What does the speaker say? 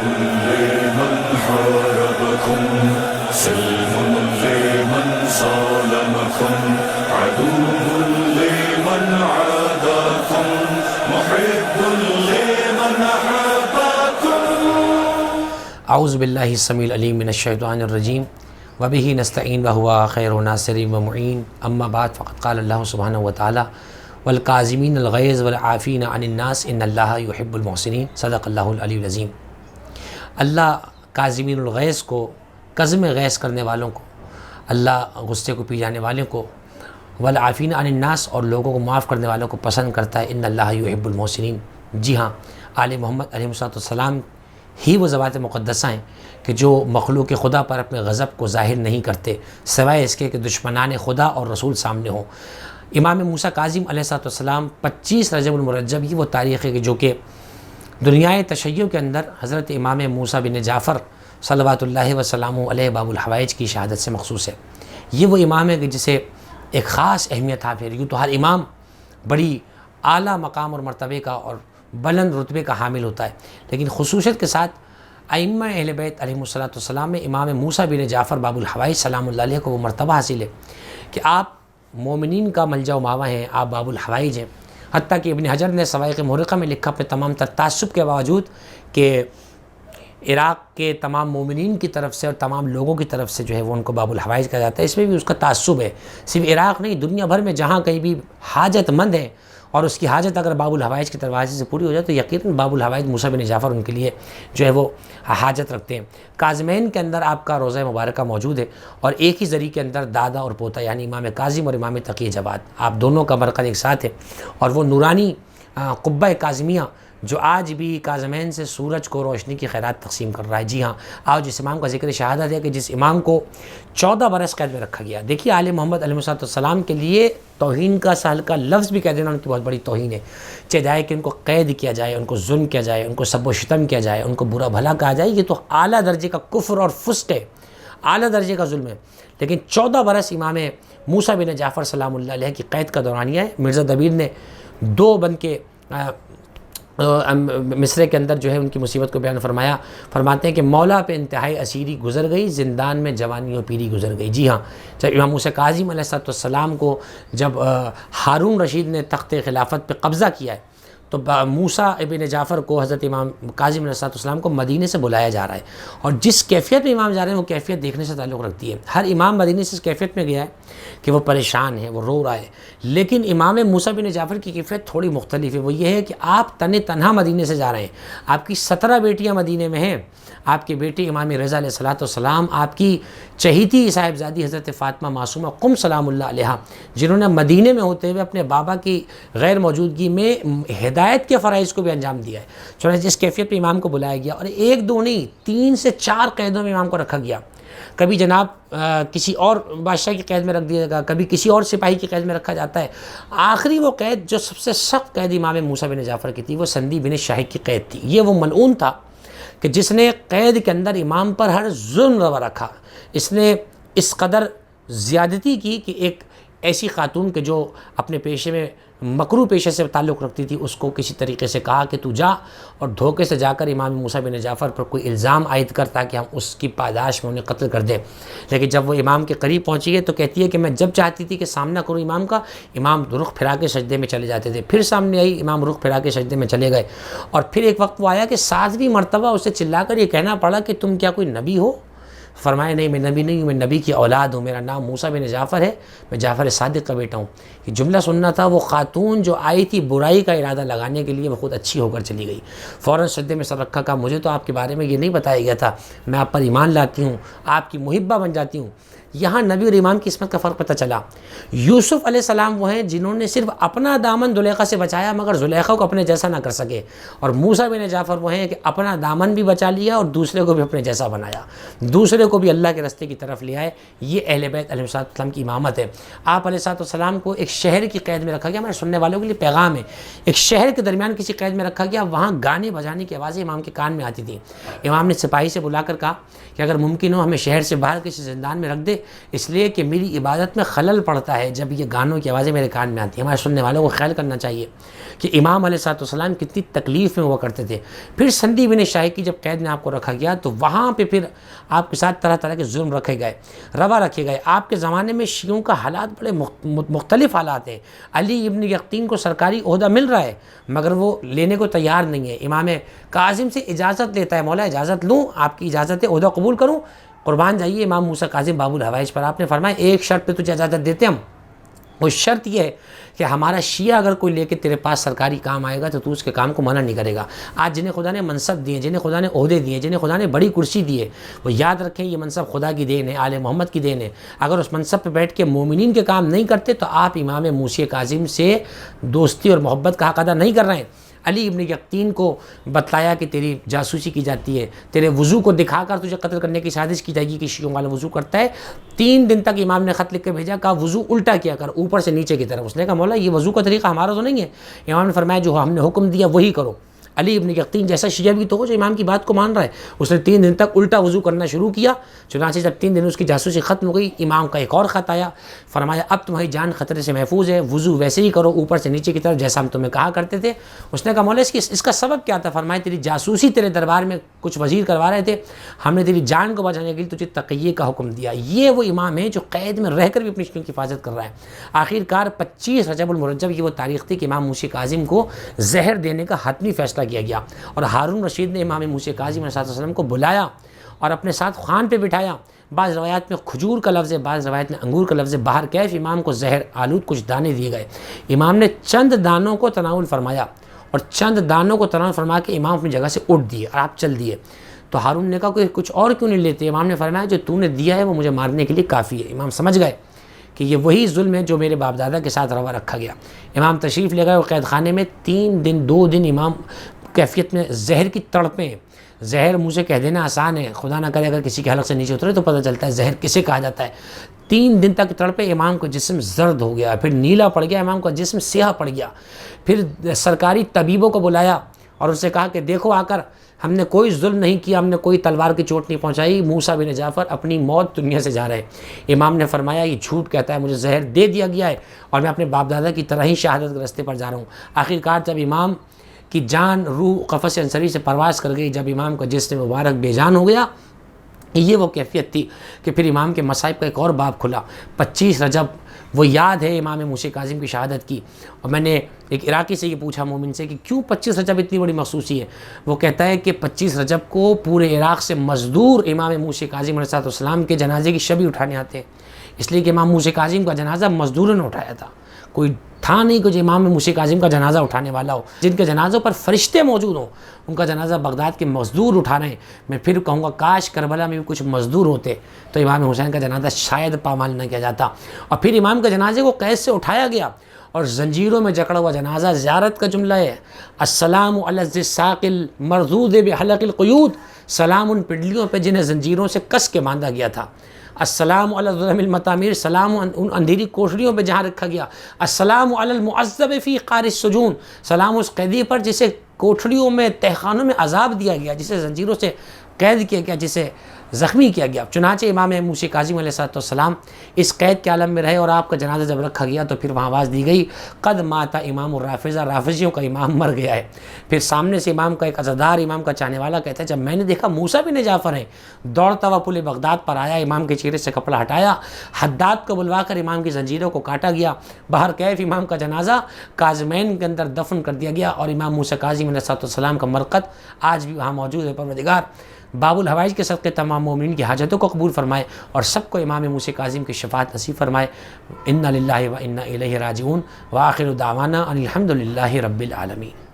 لمن حاربكم سلم لمن صالمكم عدو لمن عاداكم محب لمن أحبكم. اعوذ باللہ السمیع العلیم من الشیطان الرجیم وبہ نستعین وہو خیر ناصر ومعین اما بعد فقد قال اللہ سبحانہ وتعالی والکاظمین الغیظ والعافین عن الناس ان اللہ یحب المحسنین. صدق اللہ العلی العظیم. اللہ کاظمین الغیظ کو، کظم غیظ کرنے والوں کو، اللہ غصے کو پی جانے والوں کو، والعافین عن الناس اور لوگوں کو معاف کرنے والوں کو پسند کرتا ہے. ان اللہ یحب المحسنین. جی ہاں، آل محمد علیہ السلام ہی وہ ذوات مقدسہ ہیں کہ جو مخلوق خدا پر اپنے غضب کو ظاہر نہیں کرتے سوائے اس کے کہ دشمنان خدا اور رسول سامنے ہوں. امام موسیٰ کاظم علیہ السلام 25 رجب المرجب یہ وہ تاریخ ہے کہ جو کہ دنیائے تشیع کے اندر حضرت امام موسیٰ بن جعفر صلوات اللہ وسلامہ علیہ باب الحوائج کی شہادت سے مخصوص ہے. یہ وہ امام ہے کہ جسے ایک خاص اہمیت حاصل ہے. یوں تو ہر امام بڑی اعلیٰ مقام اور مرتبے کا اور بلند رتبے کا حامل ہوتا ہے، لیکن خصوصیت کے ساتھ ائمہ اہل بیت علیہم السلام میں امام موسیٰ بن جعفر باب الحوائج سلام اللہ علیہ کو وہ مرتبہ حاصل ہے کہ آپ مومنین کا ملجا و ماوا ہیں، آپ باب الحوائج ہیں. حتیٰ کہ ابن حجر نے سوائق محرقہ میں لکھا اپنے تمام تر تعصب کے باوجود کہ عراق کے تمام مومنین کی طرف سے اور تمام لوگوں کی طرف سے جو ہے وہ ان کو باب الحوائج کہا جاتا ہے. اس میں بھی اس کا تعصب ہے. صرف عراق نہیں، دنیا بھر میں جہاں کہیں بھی حاجت مند ہے اور اس کی حاجت اگر باب الحوائج کے دروازے سے پوری ہو جائے تو یقیناً باب الحوائج موسیٰ بن جعفر ان کے لیے جو ہے وہ حاجت رکھتے ہیں. کاظمین کے اندر آپ کا روضہ مبارکہ موجود ہے اور ایک ہی ذریعے کے اندر دادا اور پوتا یعنی امام کاظم اور امام تقی جواد، آپ دونوں کا مرکز ایک ساتھ ہے. اور وہ نورانی قبہ کاظمیہ جو آج بھی کاظمین سے سورج کو روشنی کی خیرات تقسیم کر رہا ہے. جی ہاں، آج جس امام کا ذکر شہادت ہے کہ جس امام کو 14 برس قید میں رکھا گیا. دیکھیے آل محمد علیہ السلام کے لیے توہین کا سہل کا لفظ بھی کہہ دینا ان کی بہت بڑی توہین ہے. چاہے کہ ان کو قید کیا جائے، ان کو ظلم کیا جائے، ان کو سب و شتم کیا جائے، ان کو برا بھلا کہا جائے، یہ تو اعلیٰ درجے کا کفر اور فسق ہے، اعلیٰ درجے کا ظلم ہے. لیکن 14 برس امام موسیٰ بن جعفر سلام اللہ علیہ کی قید کا دورانیہ ہے. مرزا دبیر نے 2 بند کے مصرے کے اندر جو ہے ان کی مصیبت کو بیان فرماتے ہیں کہ مولا پہ انتہائی اسیری گزر گئی، زندان میں جوانی و پیری گزر گئی. جی ہاں، جب امام موسیٰ کاظم علیہ السلام کو جب ہارون رشید نے تخت خلافت پہ قبضہ کیا ہے تو موسیٰ ابن جعفر کو حضرت امام کاظم علیہ السلام کو مدینے سے بلایا جا رہا ہے. اور جس کیفیت میں امام جا رہے ہیں وہ کیفیت دیکھنے سے تعلق رکھتی ہے. ہر امام مدینے سے اس کیفیت میں گیا ہے کہ وہ پریشان ہے، وہ رو رہا ہے. لیکن امام موسیٰ بن جعفر کی کیفیت تھوڑی مختلف ہے. وہ یہ ہے کہ آپ تنہا مدینے سے جا رہے ہیں. آپ کی 17 بیٹیاں مدینے میں ہیں. آپ کے بیٹے امام رضا علیہ السلام، آپ کی چہیتی صاحبزادی حضرت فاطمہ معصومہ قم سلام اللہ علیہ، جنہوں نے مدینے میں ہوتے ہوئے اپنے بابا کی غیر موجودگی میں ہدایت کے فرائض کو بھی انجام دیا ہے. چنانچہ جس کیفیت پہ امام کو بلایا گیا اور 1 2 نہیں 3 سے 4 قیدوں میں امام کو رکھا گیا. کبھی جناب کسی اور بادشاہ کی قید میں رکھ دیا گیا، کبھی کسی اور سپاہی کی قید میں رکھا جاتا ہے. آخری وہ قید جو سب سے سخت قید امام موسیٰ بن جعفر کی تھی وہ سندی بن شاہق کی قید تھی. یہ وہ ملعون تھا کہ جس نے قید کے اندر امام پر ہر ظلم روا رکھا. اس نے اس قدر زیادتی کی کہ ایک ایسی خاتون کہ جو اپنے پیشے میں مکروہ پیشے سے تعلق رکھتی تھی اس کو کسی طریقے سے کہا کہ تو جا اور دھوکے سے جا کر امام موسیٰ بن جعفر پر کوئی الزام عائد کر تاکہ ہم اس کی پاداش میں انہیں قتل کر دیں. لیکن جب وہ امام کے قریب پہنچی ہے تو کہتی ہے کہ میں جب چاہتی تھی کہ سامنا کروں امام کا، امام رخ پھرا کے سجدے میں چلے جاتے تھے. پھر سامنے آئی، امام رخ پھرا کے سجدے میں چلے گئے. اور پھر ایک وقت وہ آیا کہ 7ویں مرتبہ اسے چلا کر یہ کہنا پڑا کہ تم کیا کوئی نبی ہو؟ فرمایا نہیں، میں نبی نہیں ہوں، میں نبی کی اولاد ہوں، میرا نام موسیٰ بن جعفر ہے، میں جعفر صادق کا بیٹا ہوں. یہ جملہ سننا تھا. وہ خاتون جو آئی تھی برائی کا ارادہ لگانے کے لیے وہ خود اچھی ہو کر چلی گئی. فوراً سجدے میں سر رکھا، کہا مجھے تو آپ کے بارے میں یہ نہیں بتایا گیا تھا، میں آپ پر ایمان لاتی ہوں، آپ کی محبہ بن جاتی ہوں. یہاں نبی اور امام کی عصمت کا فرق پتہ چلا. یوسف علیہ السلام وہ ہیں جنہوں نے صرف اپنا دامن زلیخا سے بچایا مگر زلیخا کو اپنے جیسا نہ کر سکے. اور موسیٰ بن جعفر وہ ہیں کہ اپنا دامن بھی بچا لیا اور دوسرے کو بھی اپنے جیسا بنایا، دوسرے کو بھی اللہ کے راستے کی طرف لے آئے. یہ اہل بیت علیہ السلام کی امامت ہے. آپ علیہ السلام کو ایک شہر کی قید میں رکھا گیا. ہمارے سننے والوں کے لیے پیغام ہے، ایک شہر کے درمیان کسی قید میں رکھا گیا. وہاں گانے بجانے کی آوازیں امام کے کان میں آتی تھیں. امام نے سپاہی سے بلا کر کہا کہ اگر ممکن ہو ہمیں شہر سے باہر کسی زندان میں رکھ دے اس لیے کہ میری عبادت میں خلل پڑتا ہے جب یہ گانوں کی آوازیں میرے کان میں آتی ہیں۔ ہمارے سننے والوں کو خیال کرنا چاہیے کہ امام علیہ السلام کتنی تکلیف میں ہوا کرتے تھے۔ پھر سندی بن شاہی کی جب قید میں آپ کو رکھا گیا تو وہاں پہ پھر آپ کے ساتھ طرح طرح کے ظلم رکھے گئے، روا رکھے گئے۔ آپ کے زمانے میں شیعوں کا حالات بڑے مختلف حالات ہیں۔ علی ابن یقطین کو سرکاری عہدہ مل رہا ہے مگر وہ لینے کو تیار نہیں ہے۔ امام کاظم سے اجازت لیتا ہے، مولا اجازت لوں، آپ کی اجازت ہے، عہدہ قبول کروں؟ قربان جائیے امام موسیٰ کاظم باب الحوائج پر آپ نے فرمایا ایک شرط پہ تجھے اجازت دیتے ہم، وہ شرط یہ ہے کہ ہمارا شیعہ اگر کوئی لے کے تیرے پاس سرکاری کام آئے گا تو تو اس کے کام کو منع نہیں کرے گا۔ آج جنہیں خدا نے منصب دیے، جنہیں خدا نے عہدے دیے، جنہیں خدا نے بڑی کرسی دی ہے، وہ یاد رکھیں یہ منصب خدا کی دین ہے، آل محمد کی دین ہے۔ اگر اس منصب پہ بیٹھ کے مومنین کے کام نہیں کرتے تو آپ امام موسیٰ کاظم سے دوستی اور محبت کا حق ادا نہیں کر رہے ہیں۔ علی ابن یقطین کو بتلایا کہ تیری جاسوسی کی جاتی ہے، تیرے وضو کو دکھا کر تجھے قتل کرنے کی سازش کی جائے گی کہ شیعوں والا وضو کرتا ہے۔ 3 دن تک امام نے خط لکھ کے بھیجا، کہا وضو الٹا کیا کر، اوپر سے نیچے کی طرف۔ اس نے کہا مولا یہ وضو کا طریقہ ہمارا تو نہیں ہے۔ امام نے فرمایا جو ہم نے حکم دیا وہی کرو۔ علی ابن یقطین جیسا شیعہ بھی تو ہو جو امام کی بات کو مان رہا ہے، اس نے 3 دن تک الٹا وضو کرنا شروع کیا۔ چنانچہ جب 3 دن اس کی جاسوسی ختم ہو گئی، امام کا ایک اور خط آیا، فرمایا اب تمہاری جان خطرے سے محفوظ ہے، وضو ویسے ہی کرو اوپر سے نیچے کی طرف جیسا ہم تمہیں کہا کرتے تھے۔ اس نے کہا مولا اس کا سبب کیا تھا؟ فرمایا تیری جاسوسی تیرے دربار میں کچھ وزیر کروا رہے تھے، ہم نے تیری جان کو بچانے کے لیے تجھے تقیے کا حکم دیا۔ یہ وہ امام ہے جو قید میں رہ کر بھی اپنی شیعوں کی حفاظت کر رہا ہے۔ آخر کار 25 رجب المرجب یہ وہ تاریخ تھی کہ امام موسیٰ کاظم کو زہر دینے کا حتمی فیصلہ کیا گیا، اور ہارون رشید نے امام موسیٰ کاظم علیہ السلام کو بلایا اور اپنے ساتھ خوان پہ بٹھایا۔ بعض روایات میں کھجور کا لفظ ہے، بعض روایت میں انگور کا لفظ ہے۔ باہر کیف امام کو زہر آلود کچھ دانے دیے گئے، امام نے چند دانوں کو تناول فرمایا اور چند دانوں کو تناول فرما کے امام اپنی جگہ سے اٹھ دیے اور آپ چل دیے۔ تو ہارون نے کہا کہ کچھ اور کیوں نہیں لیتے؟ امام نے فرمایا جو تو نے دیا ہے وہ مجھے مارنے کے لیے کافی ہے۔ امام سمجھ گئے کہ یہ وہی ظلم ہے جو میرے باپ دادا کے ساتھ روا رکھا گیا۔ امام تشریف لے گئے اور قید خانے میں 2 دن امام کیفیت میں زہر کی تڑپیں۔ زہر منہ سے کہہ دینا آسان ہے، خدا نہ کرے اگر کسی کے حلق سے نیچے اترے تو پتہ چلتا ہے زہر کسے کہا جاتا ہے۔ 3 دن تک تڑپے، امام کا جسم زرد ہو گیا، پھر نیلا پڑ گیا، امام کا جسم سیاہ پڑ گیا۔ پھر سرکاری طبیبوں کو بلایا اور ان سے کہا کہ دیکھو آ کر ہم نے کوئی ظلم نہیں کیا، ہم نے کوئی تلوار کی چوٹ نہیں پہنچائی، موسیٰ بن جعفر اپنی موت دنیا سے جا رہے ہیں۔ امام نے فرمایا یہ جھوٹ کہتا ہے، مجھے زہر دے دیا گیا ہے اور میں اپنے باپ دادا کی طرح ہی شہادت کے راستے پر جا رہا ہوں۔ آخرکار جب امام کی جان روح قفس انصری سے پرواز کر گئی، جب امام کا جسم مبارک بے جان ہو گیا، یہ وہ کیفیت تھی کہ پھر امام کے مصائب کا ایک اور باب کھلا۔ 25 رجب وہ یاد ہے امام موسیٰ کاظم کی شہادت کی، اور میں نے ایک عراقی سے یہ پوچھا مومن سے کہ کیوں 25 رجب اتنی بڑی مخصوصی ہے؟ وہ کہتا ہے کہ 25 رجب کو پورے عراق سے مزدور امام موسیٰ کاظم علیہ السلام کے جنازے کی شبی اٹھانے آتے ہیں، اس لیے کہ امام موسیٰ کاظم کا جنازہ مزدوروں نے اٹھایا تھا، کوئی تھا نہیں کہ جو امام موسیٰ کاظم کا جنازہ اٹھانے والا ہو۔ جن کے جنازوں پر فرشتے موجود ہوں ان کا جنازہ بغداد کے مزدور اٹھا رہے ہیں۔ میں پھر کہوں گا کاش کربلا میں بھی کچھ مزدور ہوتے تو امام حسین کا جنازہ شاید پامال نہ کیا جاتا۔ اور پھر امام کے جنازے کو قید سے اٹھایا گیا اور زنجیروں میں جکڑا ہوا جنازہ، زیارت کا جملہ ہے السلام علی الساق المرضود بحلق القیود، سلام ان پنڈلیوں پہ جنہیں زنجیروں سے کس کے باندھا گیا تھا، السلام علی الظلم المطامیر، سلام ان اندھیری کوٹریوں پہ جہاں رکھا گیا، السلام علی المعذب فی قعر السجون، سلام اس قیدی پر جسے کوٹریوں میں تہخانوں میں عذاب دیا گیا، جسے زنجیروں سے قید کیا گیا، جسے زخمی کیا گیا۔ چنانچہ امام موسیٰ کاظم علیہ السلام اس قید کے عالم میں رہے اور آپ کا جنازہ جب رکھا گیا تو پھر وہاں آواز دی گئی قد مات امام الرافضہ، رافضیوں کا امام مر گیا ہے۔ پھر سامنے سے امام کا ایک عزادار، امام کا چاہنے والا کہتا ہے جب میں نے دیکھا موسیٰ بن جعفر ہیں، دوڑتا ہوا پل بغداد پر آیا، امام کے چہرے سے کپڑا ہٹایا، حداد کو بلوا کر امام کی زنجیروں کو کاٹا گیا، باہر کیف امام کا جنازہ کاظمین کے اندر دفن کر دیا گیا، اور امام موسیٰ کاظم علیہ السلام کا مرقد آج بھی وہاں موجود ہے۔ پروردگار باب الحوائج کے صدقے تمام مومنین کی حاجتوں کو قبول فرمائے اور سب کو امام موسیٰ کاظم کی شفاعت نصیب فرمائے۔ انا للہ و انا الیہ راجعون، وآخر دعوانا ان الحمد للہ رب العالمین۔